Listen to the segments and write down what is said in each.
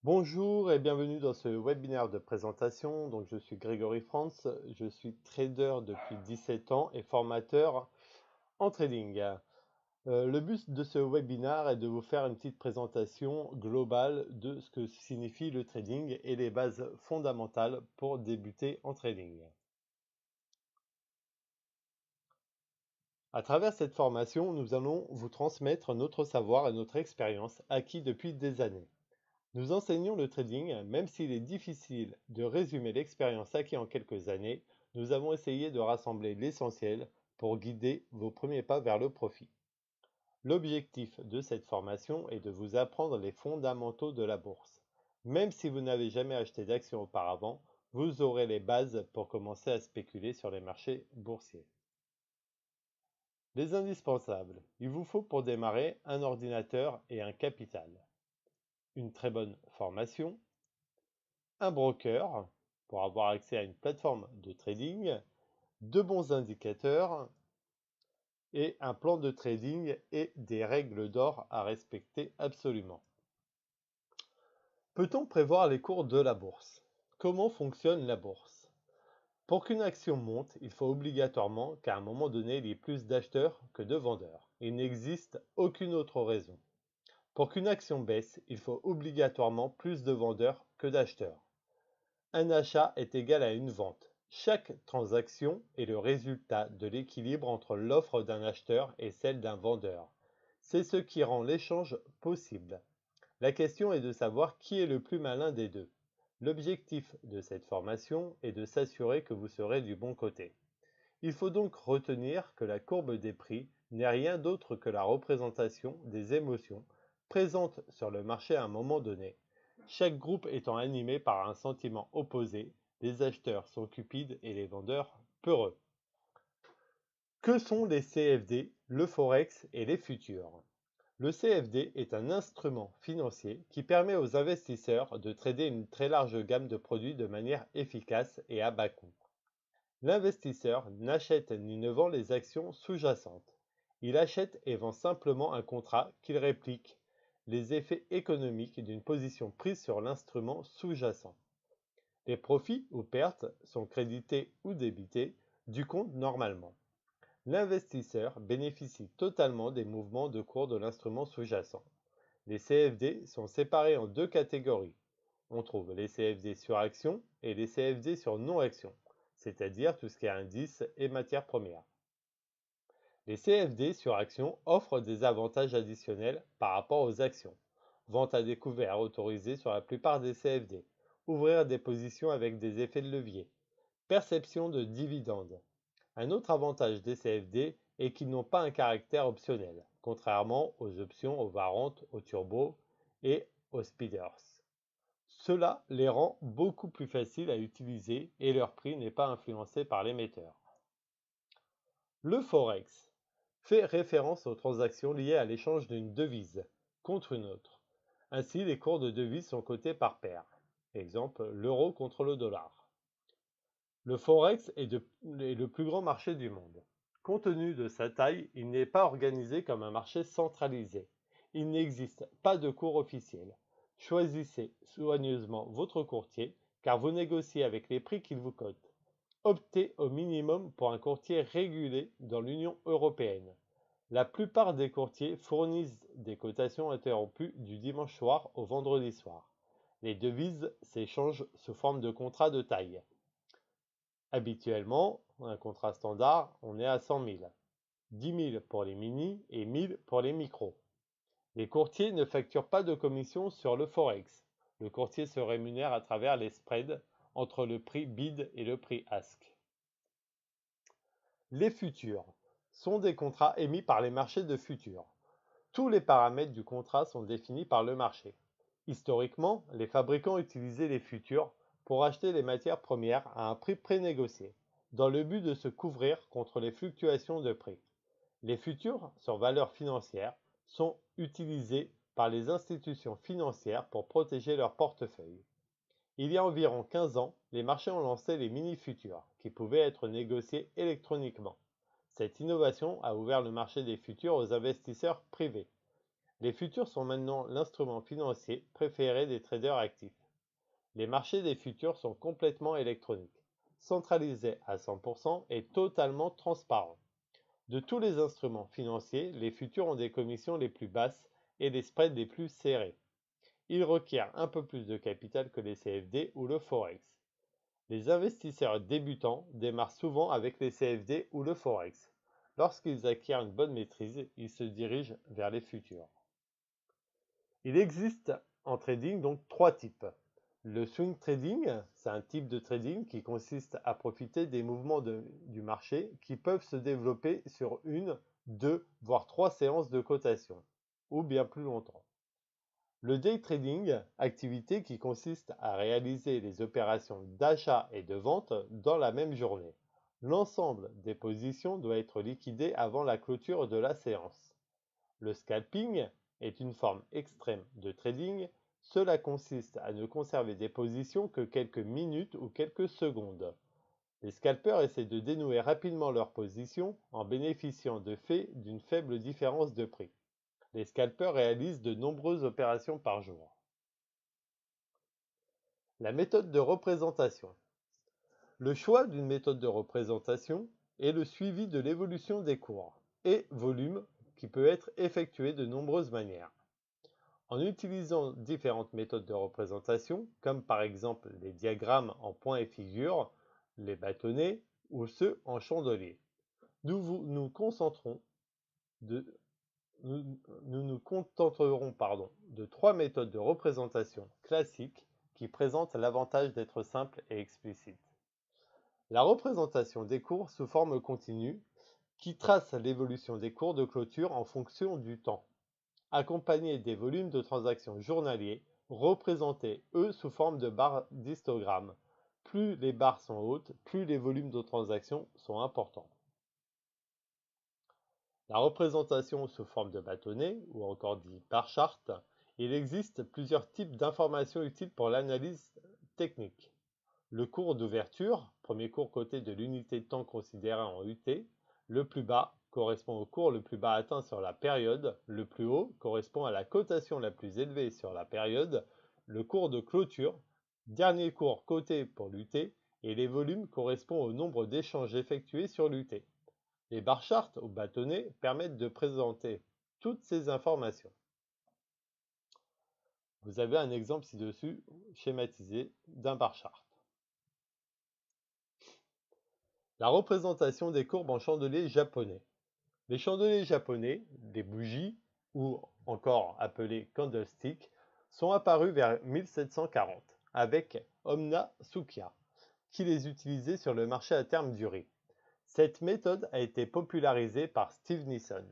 Bonjour et bienvenue dans ce webinaire de présentation. Donc, je suis Grégory Frantz, je suis trader depuis 17 ans et formateur en trading. Le but de ce webinaire est de vous faire une petite présentation globale de ce que signifie le trading et les bases fondamentales pour débuter en trading. À travers cette formation, nous allons vous transmettre notre savoir et notre expérience acquis depuis des années. Nous enseignons le trading, même s'il est difficile de résumer l'expérience acquise en quelques années, nous avons essayé de rassembler l'essentiel pour guider vos premiers pas vers le profit. L'objectif de cette formation est de vous apprendre les fondamentaux de la bourse. Même si vous n'avez jamais acheté d'actions auparavant, vous aurez les bases pour commencer à spéculer sur les marchés boursiers. Les indispensables. Il vous faut pour démarrer un ordinateur et un capital, une très bonne formation, un broker pour avoir accès à une plateforme de trading, de bons indicateurs et un plan de trading et des règles d'or à respecter absolument. Peut-on prévoir les cours de la bourse? Comment fonctionne la bourse? Pour qu'une action monte, il faut obligatoirement qu'à un moment donné, il y ait plus d'acheteurs que de vendeurs. Il n'existe aucune autre raison. Pour qu'une action baisse, il faut obligatoirement plus de vendeurs que d'acheteurs. Un achat est égal à une vente. Chaque transaction est le résultat de l'équilibre entre l'offre d'un acheteur et celle d'un vendeur. C'est ce qui rend l'échange possible. La question est de savoir qui est le plus malin des deux. L'objectif de cette formation est de s'assurer que vous serez du bon côté. Il faut donc retenir que la courbe des prix n'est rien d'autre que la représentation des émotions présentes sur le marché à un moment donné, chaque groupe étant animé par un sentiment opposé. Les acheteurs sont cupides et les vendeurs peureux. Que sont les CFD, le Forex et les futurs? Le CFD est un instrument financier qui permet aux investisseurs de trader une très large gamme de produits de manière efficace et à bas coût. L'investisseur n'achète ni ne vend les actions sous-jacentes. Il achète et vend simplement un contrat qu'il réplique les effets économiques d'une position prise sur l'instrument sous-jacent. Les profits ou pertes sont crédités ou débités du compte normalement. L'investisseur bénéficie totalement des mouvements de cours de l'instrument sous-jacent. Les CFD sont séparés en deux catégories. On trouve les CFD sur action et les CFD sur non-action, c'est-à-dire tout ce qui est indice et matières premières. Les CFD sur action offrent des avantages additionnels par rapport aux actions. Vente à découvert autorisée sur la plupart des CFD. Ouvrir des positions avec des effets de levier. Perception de dividendes. Un autre avantage des CFD est qu'ils n'ont pas un caractère optionnel, contrairement aux options, aux varantes, aux turbos et aux speeders. Cela les rend beaucoup plus faciles à utiliser et leur prix n'est pas influencé par l'émetteur. Le Forex fait référence aux transactions liées à l'échange d'une devise contre une autre. Ainsi, les cours de devises sont cotés par paire. Exemple, l'euro contre le dollar. Le Forex est le plus grand marché du monde. Compte tenu de sa taille, il n'est pas organisé comme un marché centralisé. Il n'existe pas de cours officiel. Choisissez soigneusement votre courtier car vous négociez avec les prix qu'il vous cote. Optez au minimum pour un courtier régulé dans l'Union européenne. La plupart des courtiers fournissent des cotations interrompues du dimanche soir au vendredi soir. Les devises s'échangent sous forme de contrats de taille. Habituellement, un contrat standard, on est à 100 000. 10 000 pour les mini et 1000 pour les micros. Les courtiers ne facturent pas de commission sur le Forex. Le courtier se rémunère à travers les spreads entre le prix bid et le prix ask. Les futurs sont des contrats émis par les marchés de futurs. Tous les paramètres du contrat sont définis par le marché. Historiquement, les fabricants utilisaient les futurs pour acheter les matières premières à un prix prénégocié, dans le but de se couvrir contre les fluctuations de prix. Les futurs sur valeurs financières sont utilisés par les institutions financières pour protéger leur portefeuille. Il y a environ 15 ans, les marchés ont lancé les mini-futurs, qui pouvaient être négociés électroniquement. Cette innovation a ouvert le marché des futurs aux investisseurs privés. Les futurs sont maintenant l'instrument financier préféré des traders actifs. Les marchés des futurs sont complètement électroniques, centralisés à 100% et totalement transparents. De tous les instruments financiers, les futurs ont des commissions les plus basses et des spreads les plus serrés. Ils requièrent un peu plus de capital que les CFD ou le Forex. Les investisseurs débutants démarrent souvent avec les CFD ou le Forex. Lorsqu'ils acquièrent une bonne maîtrise, ils se dirigent vers les futurs. Il existe en trading donc trois types. Le swing trading, c'est un type de trading qui consiste à profiter des mouvements du marché qui peuvent se développer sur une, deux, voire trois séances de cotation, ou bien plus longtemps. Le day trading, activité qui consiste à réaliser les opérations d'achat et de vente dans la même journée. L'ensemble des positions doit être liquidé avant la clôture de la séance. Le scalping est une forme extrême de trading. Cela consiste à ne conserver des positions que quelques minutes ou quelques secondes. Les scalpers essaient de dénouer rapidement leur position en bénéficiant de fait d'une faible différence de prix. Les scalpers réalisent de nombreuses opérations par jour. La méthode de représentation. Le choix d'une méthode de représentation est le suivi de l'évolution des cours et volumes qui peut être effectué de nombreuses manières. En utilisant différentes méthodes de représentation, comme par exemple les diagrammes en points et figures, les bâtonnets ou ceux en chandelier. Nous nous contenterons de trois méthodes de représentation classiques qui présentent l'avantage d'être simples et explicites. La représentation des cours sous forme continue qui trace l'évolution des cours de clôture en fonction du temps, accompagnée des volumes de transactions journaliers représentés, eux, sous forme de barres d'histogrammes. Plus les barres sont hautes, plus les volumes de transactions sont importants. La représentation sous forme de bâtonnet, ou encore dit bar chart, il existe plusieurs types d'informations utiles pour l'analyse technique. Le cours d'ouverture, premier cours coté de l'unité de temps considérée en UT, le plus bas correspond au cours le plus bas atteint sur la période, le plus haut correspond à la cotation la plus élevée sur la période, le cours de clôture, dernier cours coté pour l'UT, et les volumes correspondent au nombre d'échanges effectués sur l'UT. Les bar charts ou bâtonnets permettent de présenter toutes ces informations. Vous avez un exemple ci-dessus schématisé d'un bar chart. La représentation des courbes en chandelier japonais. Les chandeliers japonais, des bougies, ou encore appelés candlesticks, sont apparus vers 1740 avec Omna Sukia, qui les utilisait sur le marché à terme du riz. Cette méthode a été popularisée par Steve Nissen.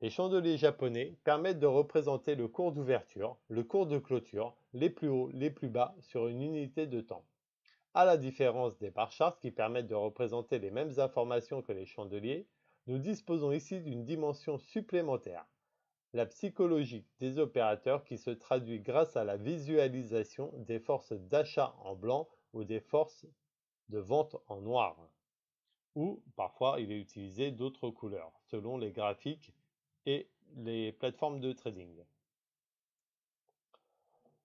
Les chandeliers japonais permettent de représenter le cours d'ouverture, le cours de clôture, les plus hauts, les plus bas sur une unité de temps. À la différence des bar charts qui permettent de représenter les mêmes informations que les chandeliers, nous disposons ici d'une dimension supplémentaire, la psychologie des opérateurs qui se traduit grâce à la visualisation des forces d'achat en blanc ou des forces de vente en noir. Ou parfois il est utilisé d'autres couleurs selon les graphiques et les plateformes de trading.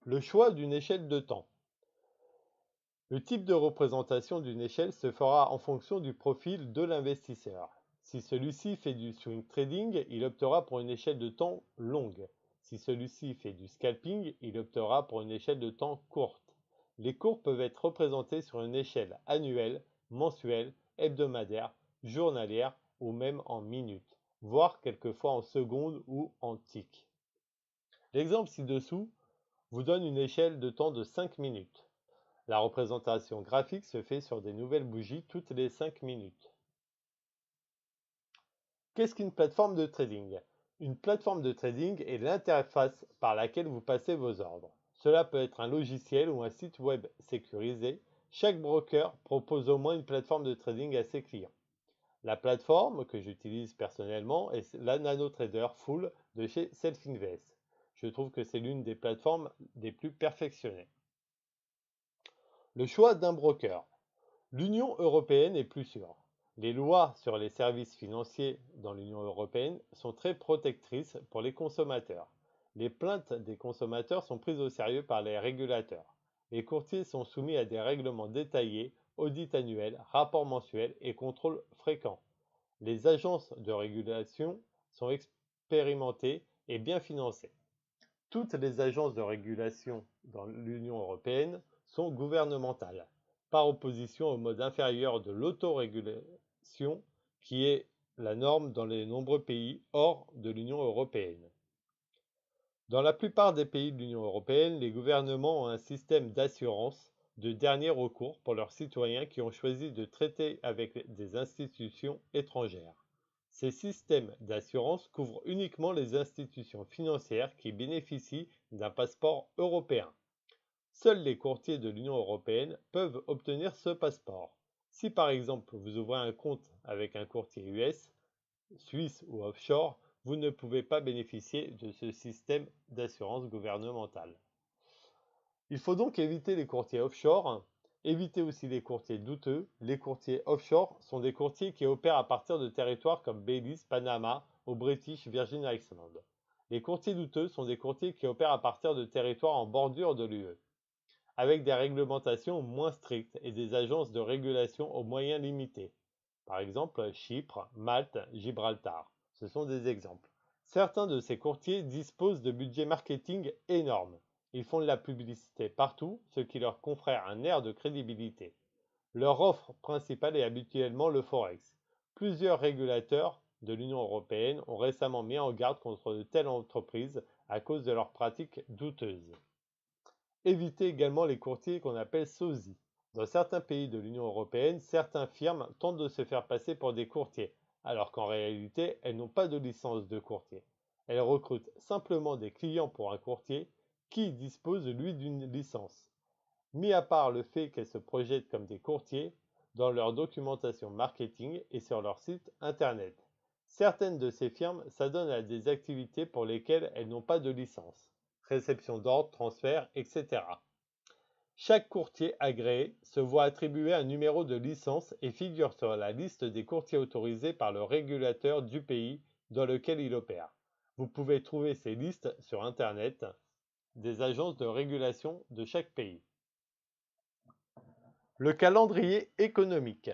Le choix d'une échelle de temps. Le type de représentation d'une échelle se fera en fonction du profil de l'investisseur. Si celui-ci fait du swing trading, il optera pour une échelle de temps longue. Si celui-ci fait du scalping, il optera pour une échelle de temps courte. Les cours peuvent être représentés sur une échelle annuelle, mensuelle, hebdomadaire, journalière ou même en minutes, voire quelquefois en secondes ou en ticks. L'exemple ci-dessous vous donne une échelle de temps de 5 minutes. La représentation graphique se fait sur des nouvelles bougies toutes les 5 minutes. Qu'est-ce qu'une plateforme de trading? Une plateforme de trading est l'interface par laquelle vous passez vos ordres. Cela peut être un logiciel ou un site web sécurisé. Chaque broker propose au moins une plateforme de trading à ses clients. La plateforme que j'utilise personnellement est la NanoTrader Full de chez Selfinvest. Je trouve que c'est l'une des plateformes des plus perfectionnées. Le choix d'un broker. L'Union européenne est plus sûre. Les lois sur les services financiers dans l'Union européenne sont très protectrices pour les consommateurs. Les plaintes des consommateurs sont prises au sérieux par les régulateurs. Les courtiers sont soumis à des règlements détaillés, audits annuels, rapports mensuels et contrôles fréquents. Les agences de régulation sont expérimentées et bien financées. Toutes les agences de régulation dans l'Union européenne sont gouvernementales, par opposition au mode inférieur de l'autorégulation qui est la norme dans les nombreux pays hors de l'Union européenne. Dans la plupart des pays de l'Union européenne, les gouvernements ont un système d'assurance de dernier recours pour leurs citoyens qui ont choisi de traiter avec des institutions étrangères. Ces systèmes d'assurance couvrent uniquement les institutions financières qui bénéficient d'un passeport européen. Seuls les courtiers de l'Union européenne peuvent obtenir ce passeport. Si par exemple vous ouvrez un compte avec un courtier US, suisse ou offshore, vous ne pouvez pas bénéficier de ce système d'assurance gouvernementale. Il faut donc éviter les courtiers offshore, éviter aussi les courtiers douteux. Les courtiers offshore sont des courtiers qui opèrent à partir de territoires comme Belize, Panama ou British Virgin Islands. Les courtiers douteux sont des courtiers qui opèrent à partir de territoires en bordure de l'UE, avec des réglementations moins strictes et des agences de régulation aux moyens limités. Par exemple, Chypre, Malte, Gibraltar. Ce sont des exemples. Certains de ces courtiers disposent de budgets marketing énormes. Ils font de la publicité partout, ce qui leur confère un air de crédibilité. Leur offre principale est habituellement le Forex. Plusieurs régulateurs de l'Union européenne ont récemment mis en garde contre de telles entreprises à cause de leurs pratiques douteuses. Évitez également les courtiers qu'on appelle sosies. Dans certains pays de l'Union européenne, certaines firmes tentent de se faire passer pour des courtiers, alors qu'en réalité, elles n'ont pas de licence de courtier. Elles recrutent simplement des clients pour un courtier qui dispose, lui, d'une licence. Mis à part le fait qu'elles se projettent comme des courtiers dans leur documentation marketing et sur leur site internet. Certaines de ces firmes s'adonnent à des activités pour lesquelles elles n'ont pas de licence, réception d'ordre, transfert, etc. Chaque courtier agréé se voit attribuer un numéro de licence et figure sur la liste des courtiers autorisés par le régulateur du pays dans lequel il opère. Vous pouvez trouver ces listes sur Internet des agences de régulation de chaque pays. Le calendrier économique.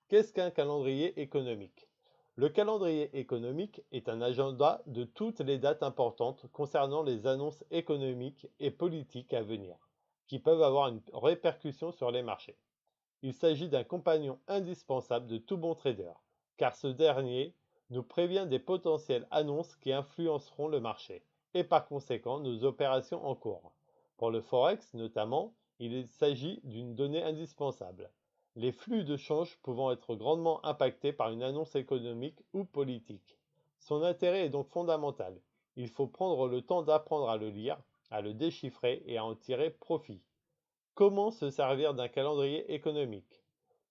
Qu'est-ce qu'un calendrier économique? Le calendrier économique est un agenda de toutes les dates importantes concernant les annonces économiques et politiques à venir, qui peuvent avoir une répercussion sur les marchés. Il s'agit d'un compagnon indispensable de tout bon trader, car ce dernier nous prévient des potentielles annonces qui influenceront le marché, et par conséquent nos opérations en cours. Pour le Forex notamment, il s'agit d'une donnée indispensable, les flux de change pouvant être grandement impactés par une annonce économique ou politique. Son intérêt est donc fondamental. Il faut prendre le temps d'apprendre à le lire, à le déchiffrer et à en tirer profit. Comment se servir d'un calendrier économique?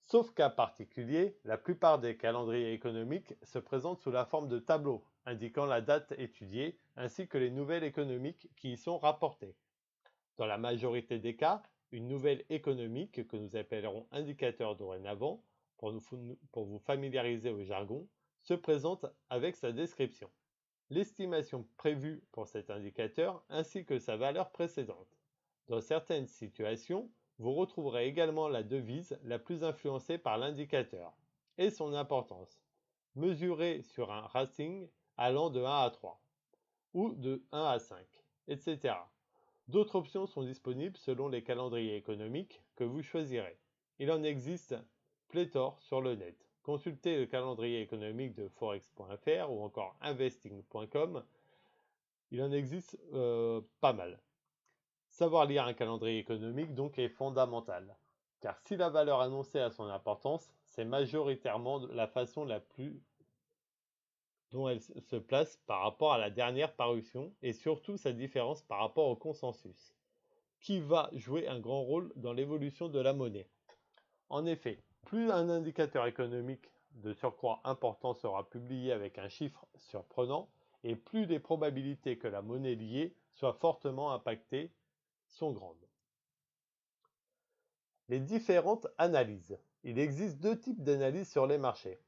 Sauf cas particulier, la plupart des calendriers économiques se présentent sous la forme de tableaux, indiquant la date étudiée ainsi que les nouvelles économiques qui y sont rapportées. Dans la majorité des cas, une nouvelle économique, que nous appellerons indicateur dorénavant, pour vous familiariser au jargon, se présente avec sa description, l'estimation prévue pour cet indicateur ainsi que sa valeur précédente. Dans certaines situations, vous retrouverez également la devise la plus influencée par l'indicateur et son importance, mesurée sur un rating allant de 1 à 3 ou de 1 à 5, etc. D'autres options sont disponibles selon les calendriers économiques que vous choisirez. Il en existe pléthore sur le net. Consultez le calendrier économique de forex.fr ou encore investing.com. Il en existe pas mal. Savoir lire un calendrier économique donc est fondamental, car si la valeur annoncée a son importance, c'est majoritairement la façon la plus dont elle se place par rapport à la dernière parution et surtout sa différence par rapport au consensus, qui va jouer un grand rôle dans l'évolution de la monnaie. En effet, plus un indicateur économique de surcroît important sera publié avec un chiffre surprenant, et plus les probabilités que la monnaie liée soit fortement impactée sont grandes. Les différentes analyses. Il existe deux types d'analyses sur les marchés.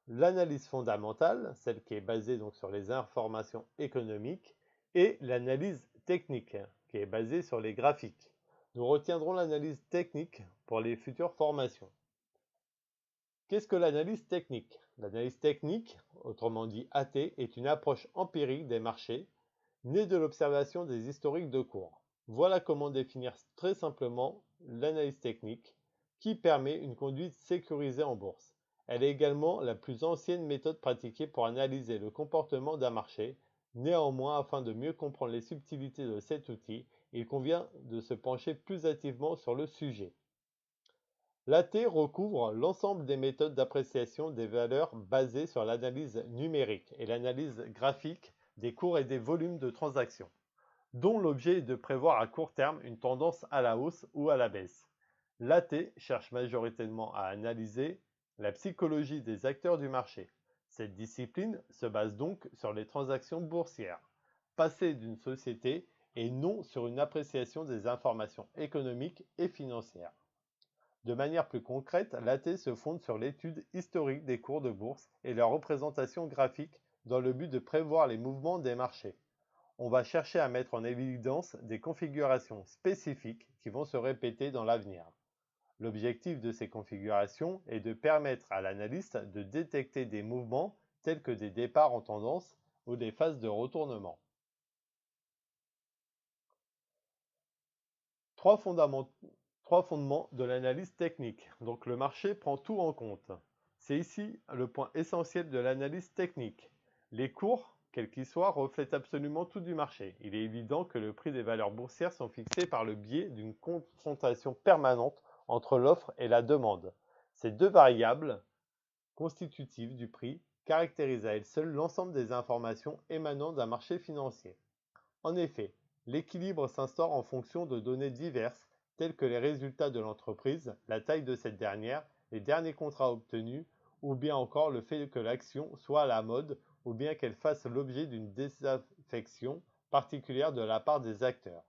L'analyse fondamentale, celle qui est basée donc sur les informations économiques, et l'analyse technique, qui est basée sur les graphiques. Nous retiendrons l'analyse technique pour les futures formations. Qu'est-ce que l'analyse technique? L'analyse technique, autrement dit AT, est une approche empirique des marchés, née de l'observation des historiques de cours. Voilà comment définir très simplement l'analyse technique, qui permet une conduite sécurisée en bourse. Elle est également la plus ancienne méthode pratiquée pour analyser le comportement d'un marché. Néanmoins, afin de mieux comprendre les subtilités de cet outil, il convient de se pencher plus activement sur le sujet. L'AT recouvre l'ensemble des méthodes d'appréciation des valeurs basées sur l'analyse numérique et l'analyse graphique des cours et des volumes de transactions, dont l'objet est de prévoir à court terme une tendance à la hausse ou à la baisse. L'AT cherche majoritairement à analyser la psychologie des acteurs du marché. Cette discipline se base donc sur les transactions boursières, passées d'une société et non sur une appréciation des informations économiques et financières. De manière plus concrète, l'AT se fonde sur l'étude historique des cours de bourse et leur représentation graphique dans le but de prévoir les mouvements des marchés. On va chercher à mettre en évidence des configurations spécifiques qui vont se répéter dans l'avenir. L'objectif de ces configurations est de permettre à l'analyste de détecter des mouvements tels que des départs en tendance ou des phases de retournement. Trois fondements de l'analyse technique. Donc le marché prend tout en compte. C'est ici le point essentiel de l'analyse technique. Les cours, quels qu'ils soient, reflètent absolument tout du marché. Il est évident que le prix des valeurs boursières sont fixés par le biais d'une confrontation permanente entre l'offre et la demande. Ces deux variables constitutives du prix caractérisent à elles seules l'ensemble des informations émanant d'un marché financier. En effet, l'équilibre s'instaure en fonction de données diverses telles que les résultats de l'entreprise, la taille de cette dernière, les derniers contrats obtenus, ou bien encore le fait que l'action soit à la mode ou bien qu'elle fasse l'objet d'une désaffection particulière de la part des acteurs.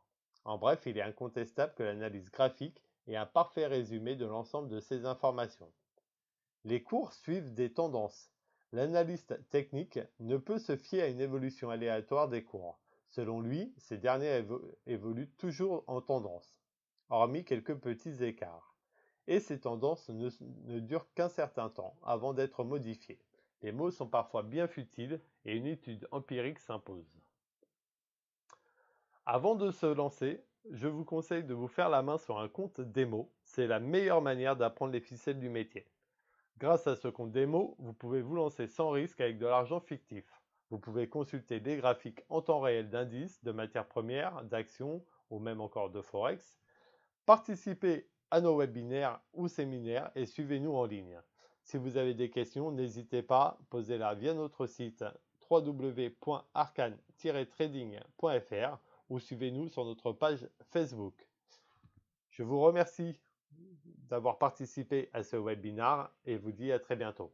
En bref, il est incontestable que l'analyse graphique est un parfait résumé de l'ensemble de ces informations. Les cours suivent des tendances. L'analyste technique ne peut se fier à une évolution aléatoire des cours. Selon lui, ces derniers évoluent toujours en tendance, hormis quelques petits écarts. Et ces tendances ne durent qu'un certain temps avant d'être modifiées. Les mots sont parfois bien futiles et une étude empirique s'impose. Avant de se lancer, je vous conseille de vous faire la main sur un compte démo. C'est la meilleure manière d'apprendre les ficelles du métier. Grâce à ce compte démo, vous pouvez vous lancer sans risque avec de l'argent fictif. Vous pouvez consulter des graphiques en temps réel d'indices, de matières premières, d'actions ou même encore de Forex. Participez à nos webinaires ou séminaires et suivez-nous en ligne. Si vous avez des questions, n'hésitez pas, posez-la via notre site www.arcane-trading.fr ou suivez-nous sur notre page Facebook. Je vous remercie d'avoir participé à ce webinaire et vous dis à très bientôt.